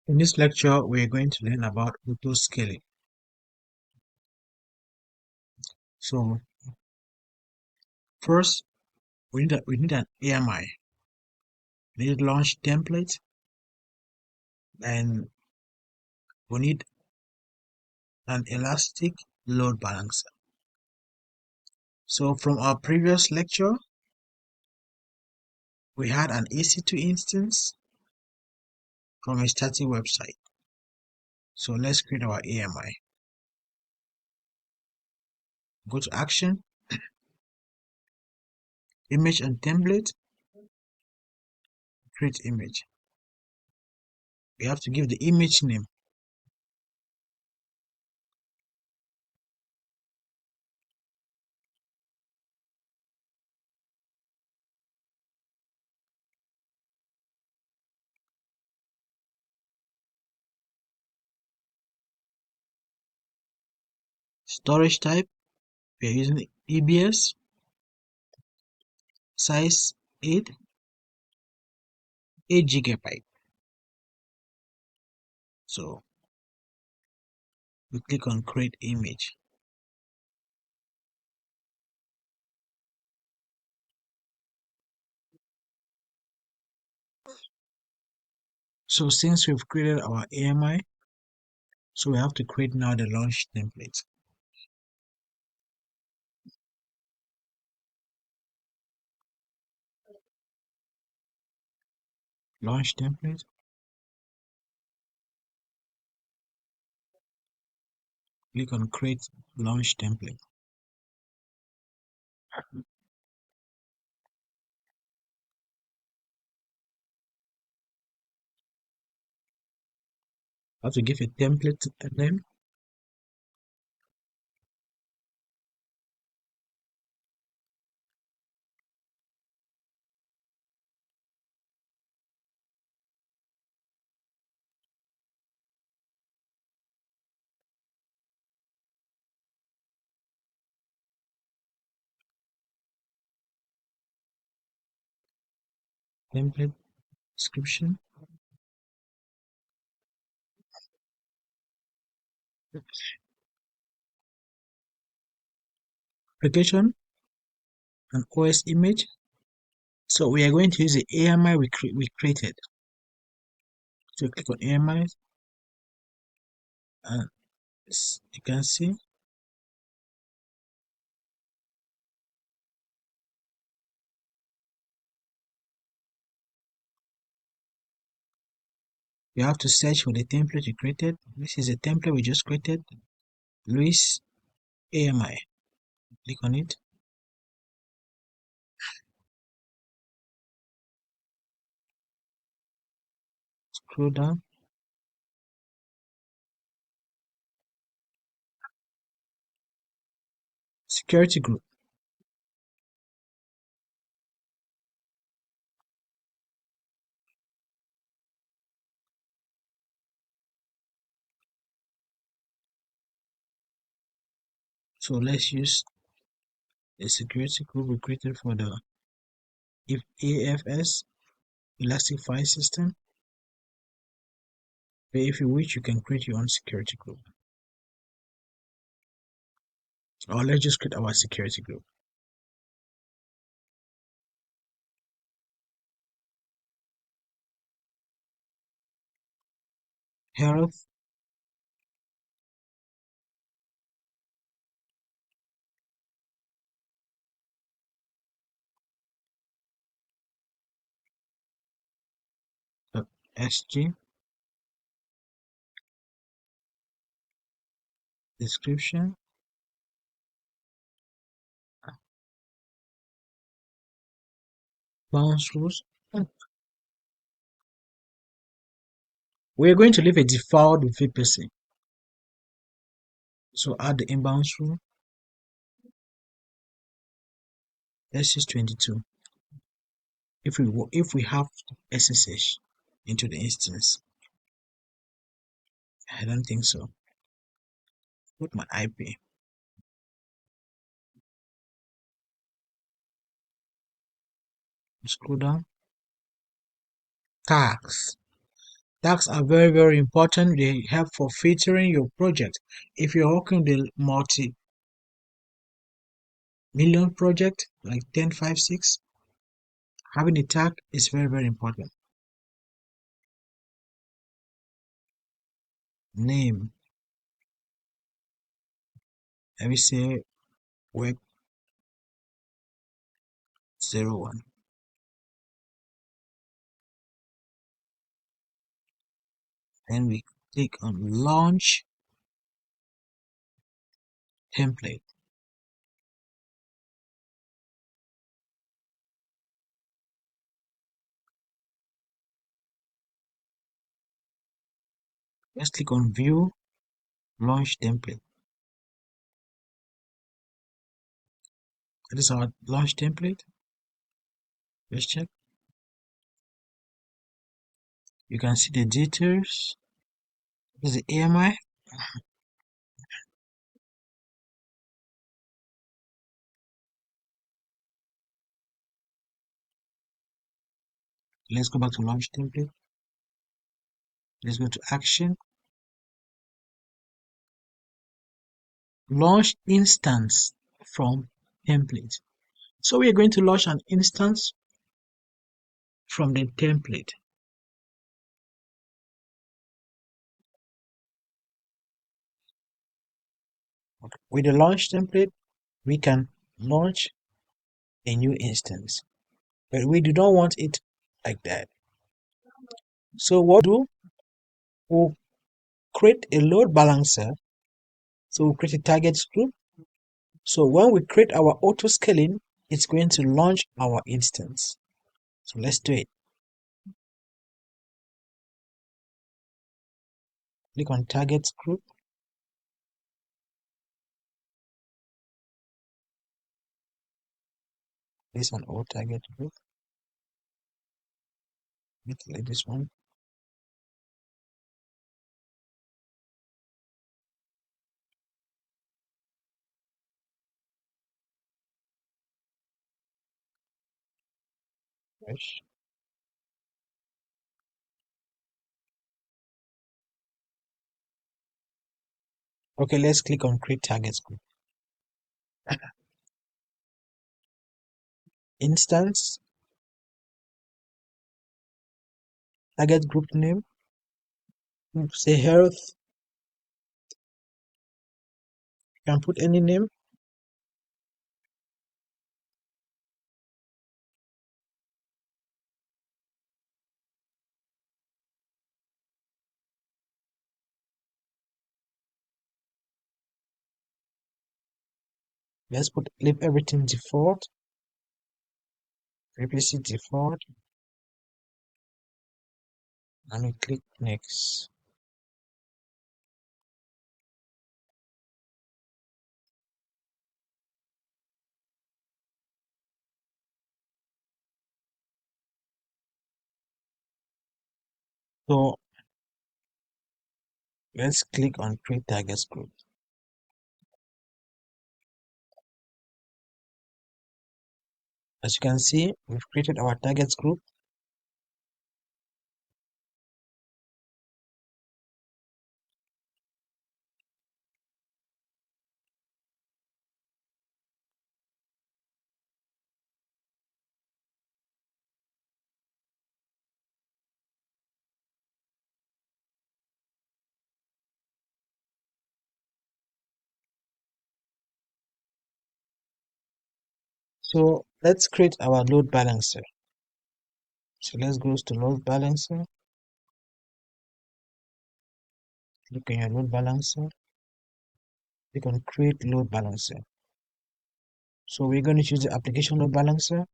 In this lecture, we're going to learn about auto-scaling. So first, we need an AMI. We need launch template, and we need an elastic load balancer. So from our previous lecture, we had an EC2 instance from a static website. So let's create our AMI. Go to Action, Image and Template, Create Image. We have to give the image name. Storage type, we are using EBS. Size 8 GB. So we click on Create Image. So since we've created our AMI, so we have to create now the launch template. Launch template. Click on Create Launch Template. Have to give a template a name. Template description. Application and OS image. So we are going to use the AMI we created. So click on AMI, and you can see you have to search for the template you created. This is the template we just created. Luis AMI. Click on it. Scroll down. Security group. So let's use the security group we created for the AFS Elastic File System. But if you wish, you can create your own security group. Or let's just create our security group. Health. SG. Description. Bounce rules. We're going to leave a default VPC. So add the inbound rule. Let's use 22. If we have SSH into the instance, I don't think so. Put my IP. Scroll down. Tags. Tags are very, very important. They help for filtering your project. If you're working with a multi-million project like 10, 5, 6, having a tag is very, very important. Name. Let me say work 01. Then we click on launch template. Let's click on view launch template. This is our launch template. Let's check. You can see the details. This is the AMI. Let's go back to launch template. Let's go to action. Launch instance from template. So we are going to launch an instance from the template. With the launch template, we can launch a new instance, but we do not want it like that. So what we'll do, we'll create a load balancer. So we'll create a target group. So when we create our auto scaling, it's going to launch our instance. So let's do it. Click on target group. This one, all target group. Like this one. Fresh. Okay, let's click on create target group. Instance, target group name, say health. You can put any name. Let's leave everything default. Replace it default. And we click next. So let's click on create target group. As you can see, we've created our targets group. So let's create our load balancer. So let's go to load balancer. Click on your load balancer. Click on create load balancer. So we're going to choose the application load balancer,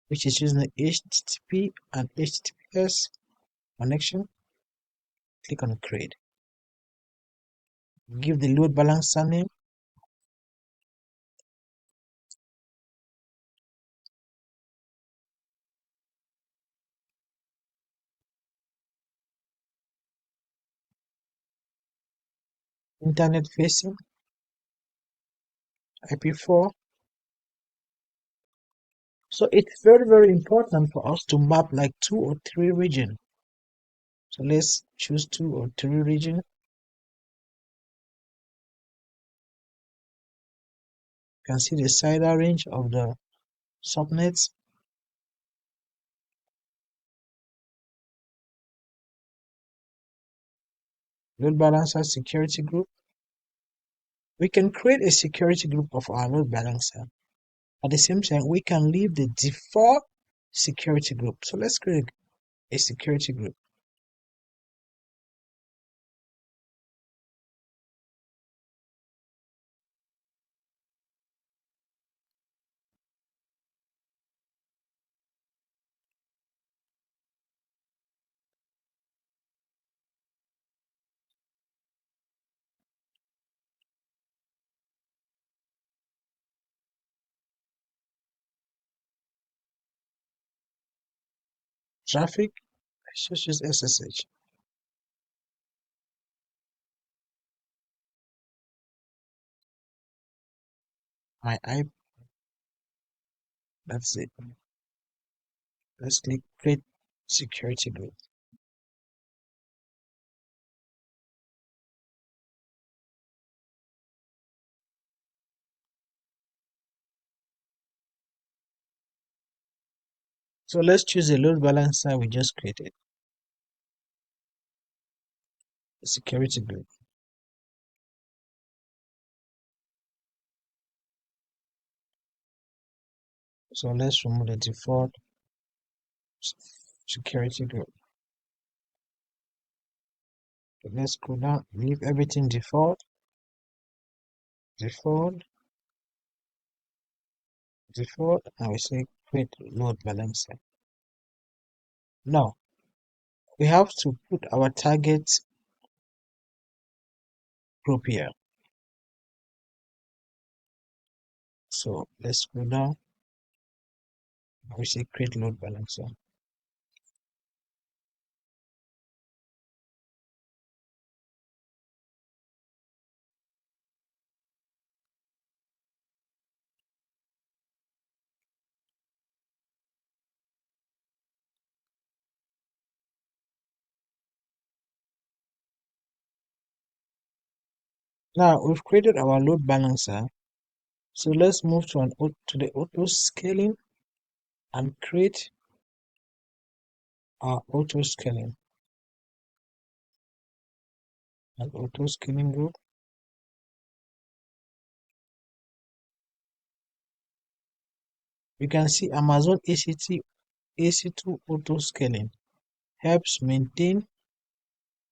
which is using the HTTP and HTTPS connection. Click on create. Give the load balancer name. Internet facing, IP4. So it's very, very important for us to map like 2 or 3 regions. So let's choose 2 or 3 regions. You can see the CIDR range of the subnets. Load balancer security group. We can create a security group of our load balancer. At the same time, we can leave the default security group. So let's create a security group. Traffic, let's just use SSH. My IP, that's it. Let's click create security group. So let's choose a load balancer we just created. A security group. So let's remove the default security group. So let's go down, leave everything default, default, default, and we say create load balancer. Now we have to put our target group here. So let's go down, and we say create load balancer. Now we've created our load balancer. So let's move to the auto scaling and create our auto scaling. An auto scaling group. You can see Amazon AC2 auto scaling helps maintain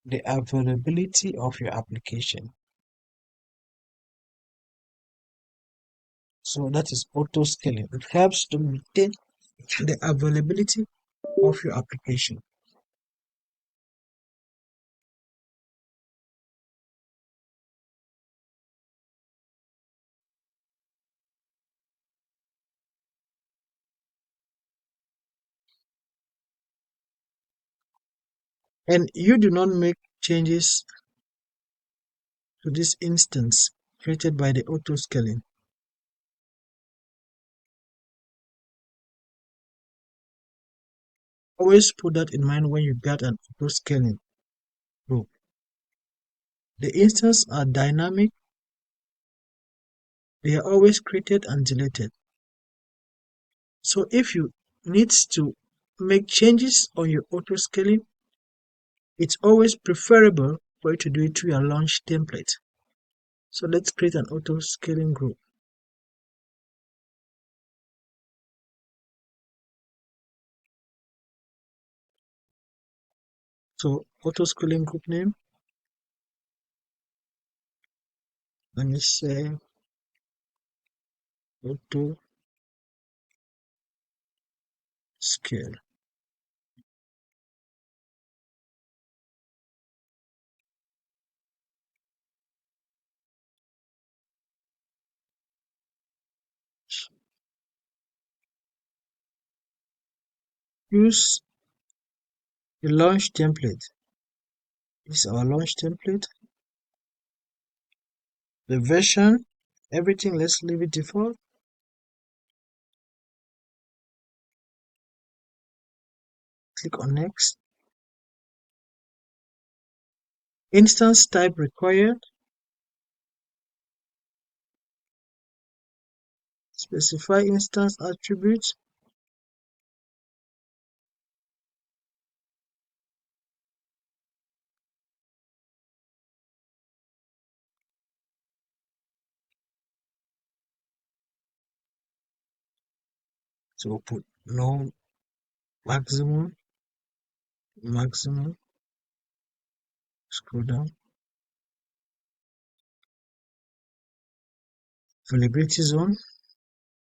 the availability of your application. So that is auto scaling. It helps to maintain the availability of your application. And you do not make changes to this instance created by the auto scaling. Always put that in mind when you get an auto scaling group. The instances are dynamic, they are always created and deleted. So if you need to make changes on your auto scaling, it's always preferable for you to do it through your launch template. So let's create an auto scaling group. So auto scaling group name, let me say auto scale. Use the launch template. This is our launch template. The version, everything, let's leave it default. Click on next. Instance type required. Specify instance attributes. So we'll put no maximum, scroll down. Availability zone,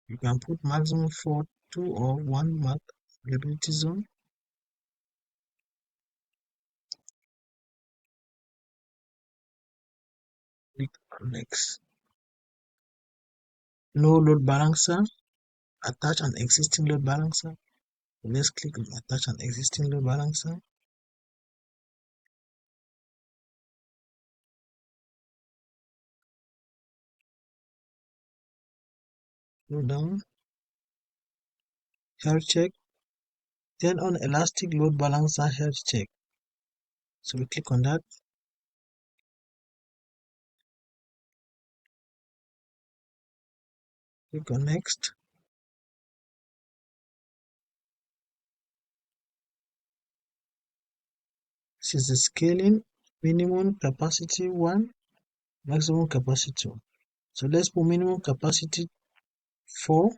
you can put maximum for 2 or 1 month availability zone. Click next. No load balancer, attach an existing load balancer. Let's click on attach an existing load balancer. Go down, health check, turn on elastic load balancer health check. So we click on that. Click on next. This is the scaling, minimum capacity 1, maximum capacity 2. So let's put minimum capacity 4,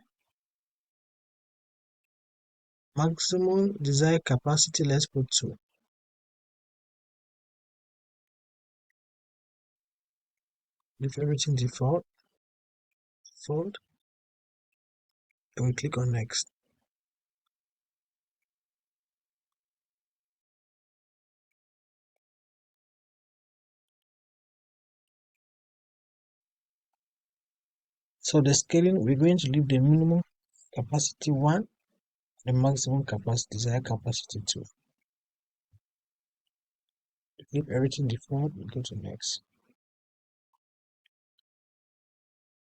maximum desired capacity, let's put 2. Leave everything default, and we click on next. So the scaling, we're going to leave the minimum capacity 1, the maximum capacity, desired capacity 2. Leave everything default, we go to next.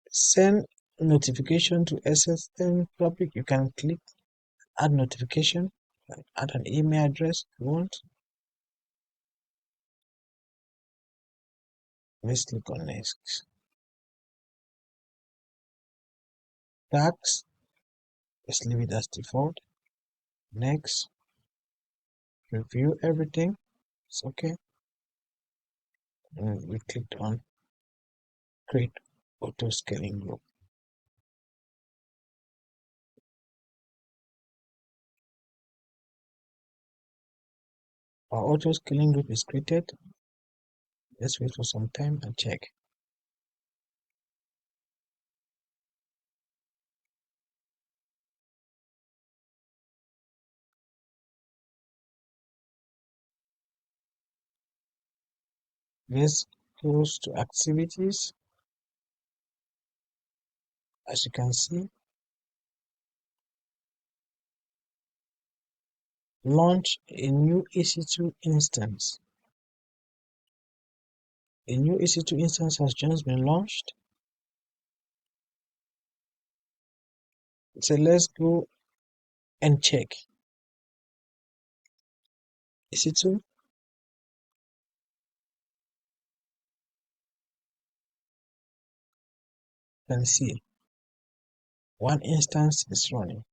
Send notification to SSM topic. You can click add notification, add an email address if you want. Let's click on next. Tags, let's leave it as default. Next, review everything. It's okay. And we clicked on create Autoscaling Group. Our Autoscaling Group is created. Let's wait for some time and check. Let's close to activities. As you can see, launch a new EC2 instance. A new EC2 instance has just been launched. So let's go and check. EC2, you can see one instance is running.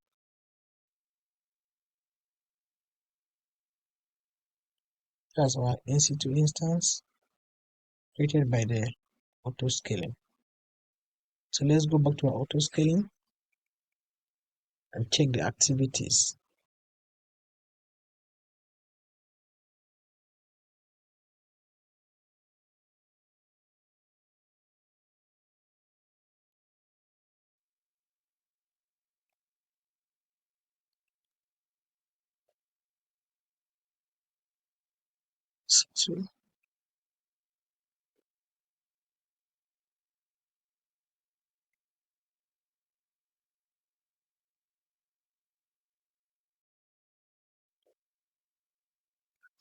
That's our EC2 instance created by the autoscaling. So let's go back to our autoscaling and check the activities. EC2,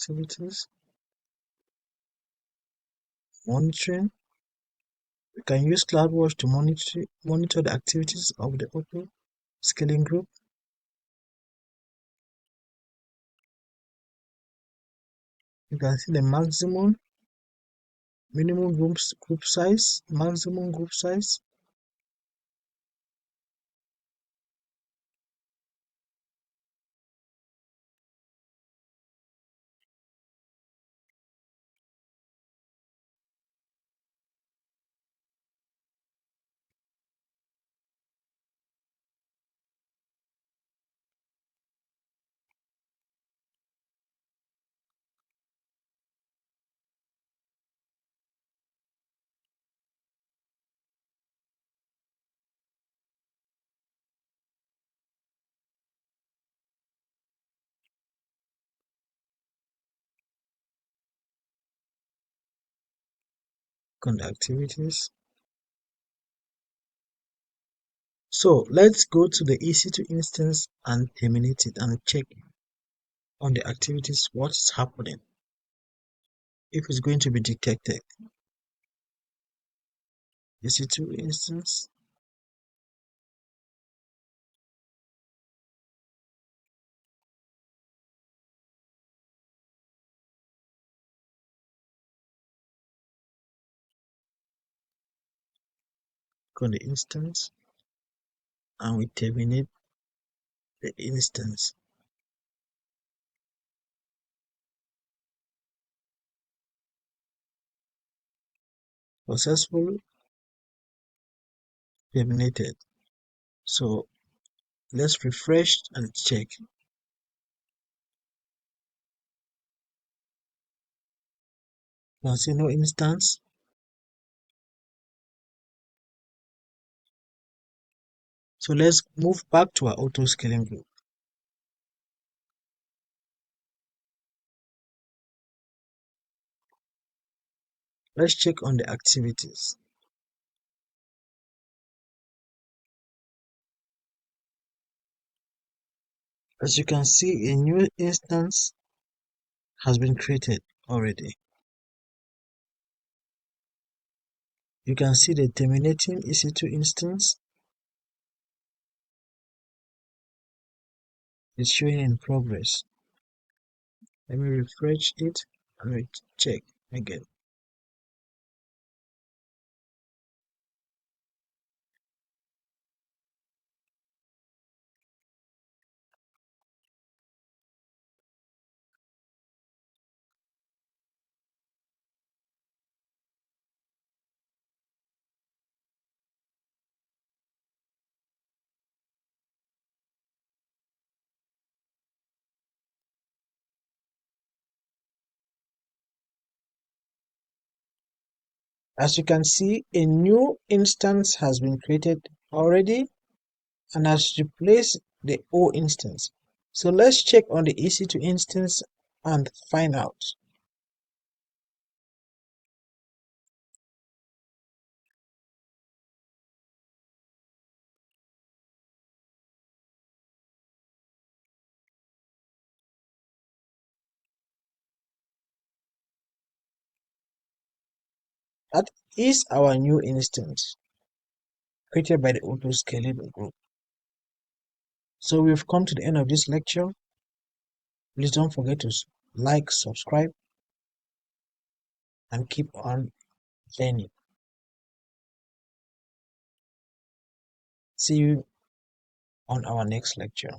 activities, monitoring. We can use CloudWatch to monitor the activities of the autoscaling group. You can see the maximum, minimum group size, maximum group size. On the activities. So let's go to the EC2 instance and terminate it and check on the activities what is happening, if it's going to be detected. EC2 instance, go on the instance and we terminate the instance. Successfully terminated. So let's refresh and check. You can see no instance. So let's move back to our auto-scaling group. Let's check on the activities. As you can see, a new instance has been created already. You can see the terminating EC2 instance is showing in progress. Let me refresh it and we check again. As you can see, a new instance has been created already and has replaced the old instance. So let's check on the EC2 instance and find out. That is our new instance created by the Autoscaling Group. So we've come to the end of this lecture. Please don't forget to like, subscribe, and keep on learning. See you on our next lecture.